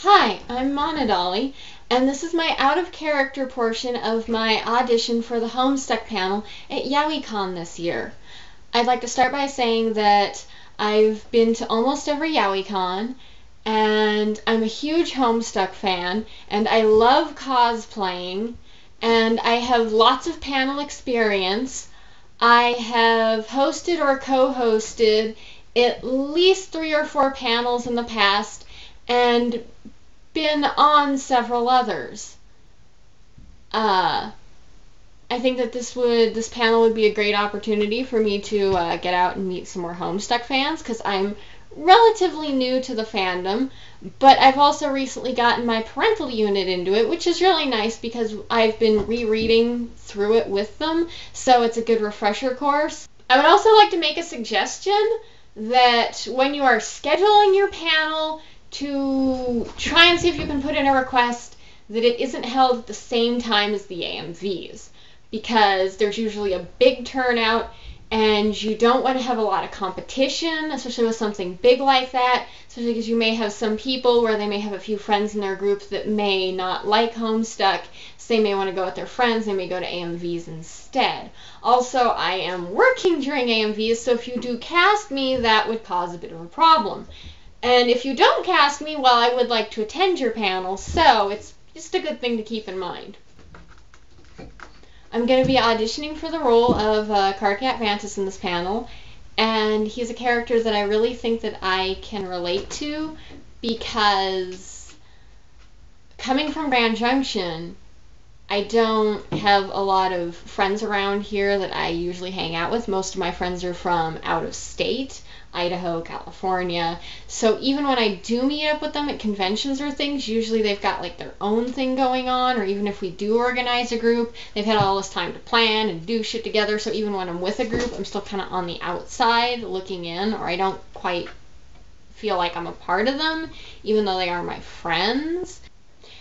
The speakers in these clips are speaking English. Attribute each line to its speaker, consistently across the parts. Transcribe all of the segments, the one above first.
Speaker 1: Hi, I'm Monadolly, and this is my out-of-character portion of my audition for the Homestuck panel at YaoiCon this year. I'd like to start by saying that I've been to almost every YaoiCon, and I'm a huge Homestuck fan, and I love cosplaying, and I have lots of panel experience. I have hosted or co-hosted at least 3 or 4 panels in the past, and been on several others. I think that this panel would be a great opportunity for me to get out and meet some more Homestuck fans, because I'm relatively new to the fandom, but I've also recently gotten my parental unit into it, which is really nice because I've been rereading through it with them, so it's a good refresher course. I would also like to make a suggestion that when you are scheduling your panel, to try and see if you can put in a request that it isn't held at the same time as the AMVs, because there's usually a big turnout and you don't want to have a lot of competition, especially with something big like that, especially because you may have some people where they may have a few friends in their group that may not like Homestuck, so they may want to go with their friends, they may go to AMVs instead. Also, I am working during AMVs, so if you do cast me, that would cause a bit of a problem. And if you don't cast me, well, I would like to attend your panel, so it's just a good thing to keep in mind. I'm going to be auditioning for the role of Carcat Vantis in this panel, and he's a character that I really think that I can relate to, because coming from Grand Junction, I don't have a lot of friends around here that I usually hang out with. Most of my friends are from out of state, Idaho, California. So even when I do meet up with them at conventions or things, usually they've got like their own thing going on, or even if we do organize a group, they've had all this time to plan and do shit together. So even when I'm with a group, I'm still kind of on the outside looking in, or I don't quite feel like I'm a part of them, even though they are my friends.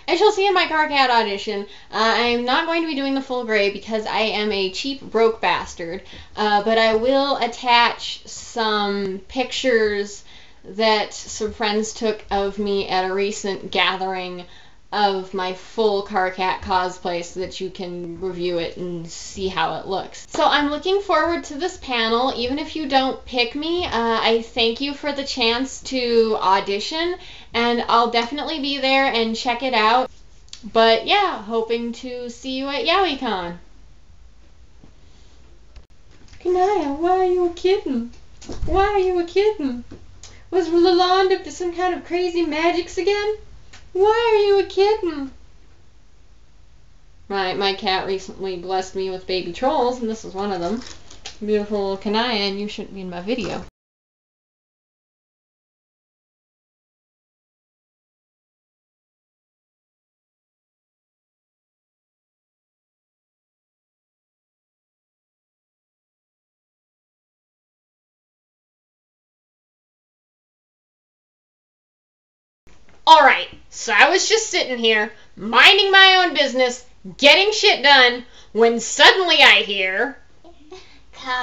Speaker 1: As you'll see in my Carcat audition, I'm not going to be doing the full gray because I am a cheap, broke bastard, but I will attach some pictures that some friends took of me at a recent gathering of my full Carcat cosplay so that you can review it and see how it looks. So I'm looking forward to this panel. Even if you don't pick me, I thank you for the chance to audition, and I'll definitely be there and check it out. But yeah, hoping to see you at YaoiCon. Kanaya, why are you a kitten? Why are you a kitten? Was Lalonde up to some kind of crazy magics again? Why are you a kitten? My cat recently blessed me with baby trolls, and this is one of them. Beautiful little Kanaya, and you shouldn't be in my video. Alright, so I was just sitting here, minding my own business, getting shit done, when suddenly I hear... Cargos!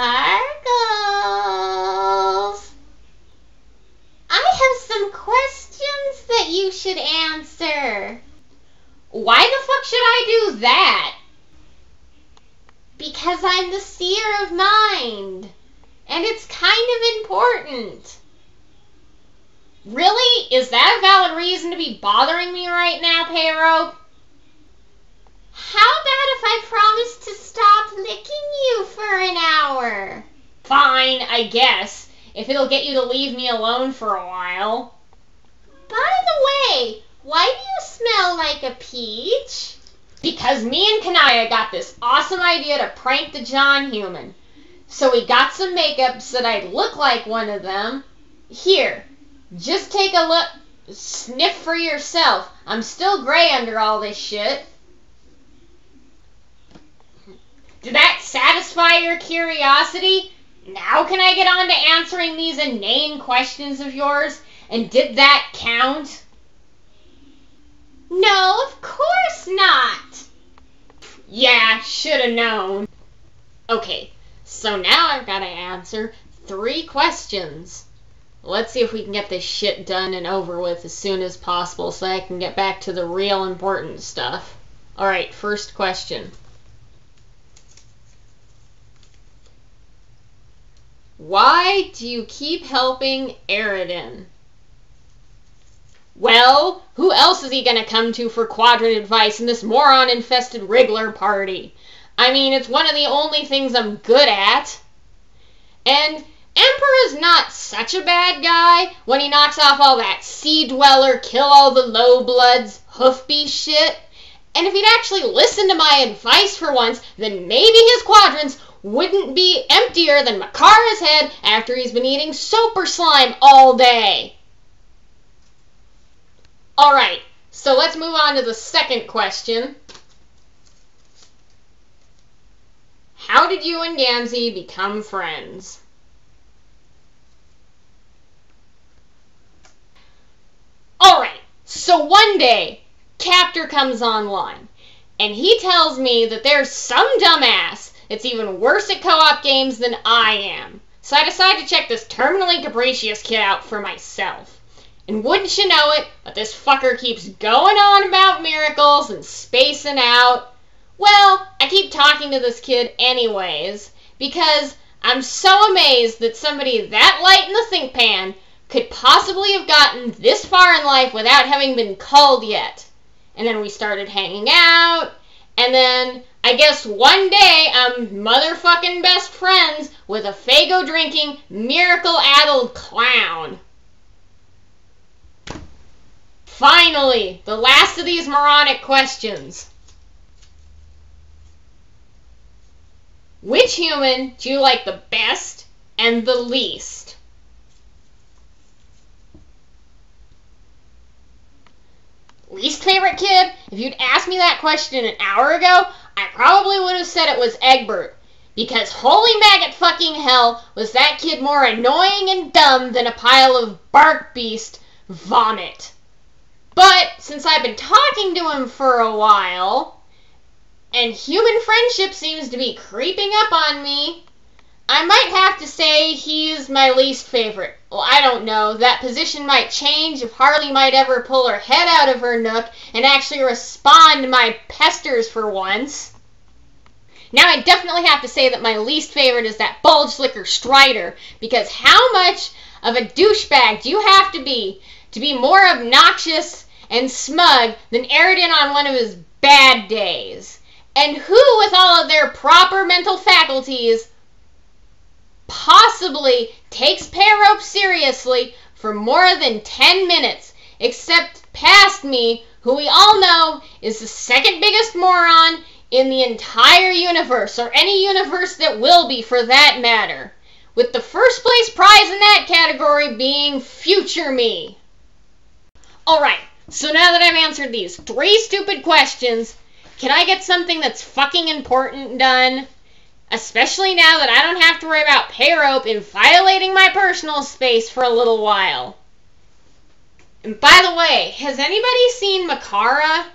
Speaker 1: I have some questions that you should answer. Why the fuck should I do that? Because I'm the seer of mind, and it's kind of important. Really? Is that a valid reason to be bothering me right now, Pero? How about if I promise to stop licking you for an hour? Fine, I guess, if it'll get you to leave me alone for a while. By the way, why do you smell like a peach? Because me and Kanaya got this awesome idea to prank the John human. So we got some makeup so that I'd look like one of them. Here. Just take a look, sniff for yourself. I'm still gray under all this shit. Did that satisfy your curiosity? Now can I get on to answering these inane questions of yours? And did that count? No, of course not. Yeah, should have known. Okay, so now I've got to answer 3 questions. let's see if we can get this shit done and over with as soon as possible so I can get back to the real important stuff. Alright, first question. Why do you keep helping Aridin? Well, who else is he gonna come to for quadrant advice in this moron-infested Wriggler party? I mean, it's one of the only things I'm good at. And Emperor's not such a bad guy when he knocks off all that Sea Dweller, kill all the low bloods, hoofbeast shit. And if he'd actually listen to my advice for once, then maybe his quadrants wouldn't be emptier than Makara's head after he's been eating Soper Slime all day. Alright, so let's move on to the second question. How did you and Gamzee become friends? Alright, so one day, Captor comes online, and he tells me that there's some dumbass that's even worse at co-op games than I am. So I decide to check this terminally capricious kid out for myself. And wouldn't you know it, but this fucker keeps going on about miracles and spacing out. Well, I keep talking to this kid anyways, because I'm so amazed that somebody that light in the think pan could possibly have gotten this far in life without having been culled yet. And then we started hanging out, and then I guess one day I'm motherfucking best friends with a Faygo-drinking, miracle-addled clown. Finally, the last of these moronic questions. Which human do you like the best and the least? Least favorite kid? If you'd asked me that question an hour ago, I probably would have said it was Egbert. Because holy maggot fucking hell, was that kid more annoying and dumb than a pile of bark beast vomit. But since I've been talking to him for a while, and human friendship seems to be creeping up on me, I might have to say he's my least favorite. Well, I don't know. That position might change if Harley might ever pull her head out of her nook and actually respond to my pesters for once. Now, I definitely have to say that my least favorite is that bulge slicker Strider, because how much of a douchebag do you have to be more obnoxious and smug than Aridin on one of his bad days? And who, with all of their proper mental faculties, possibly takes pay rope seriously for more than 10 minutes, except past me, who we all know is the second biggest moron in the entire universe, or any universe that will be for that matter, with the first place prize in that category being future me. Alright, so now that I've answered these 3 stupid questions, can I get something that's fucking important done? Especially now that I don't have to worry about pay rope in violating my personal space for a little while. And by the way, has anybody seen Makara?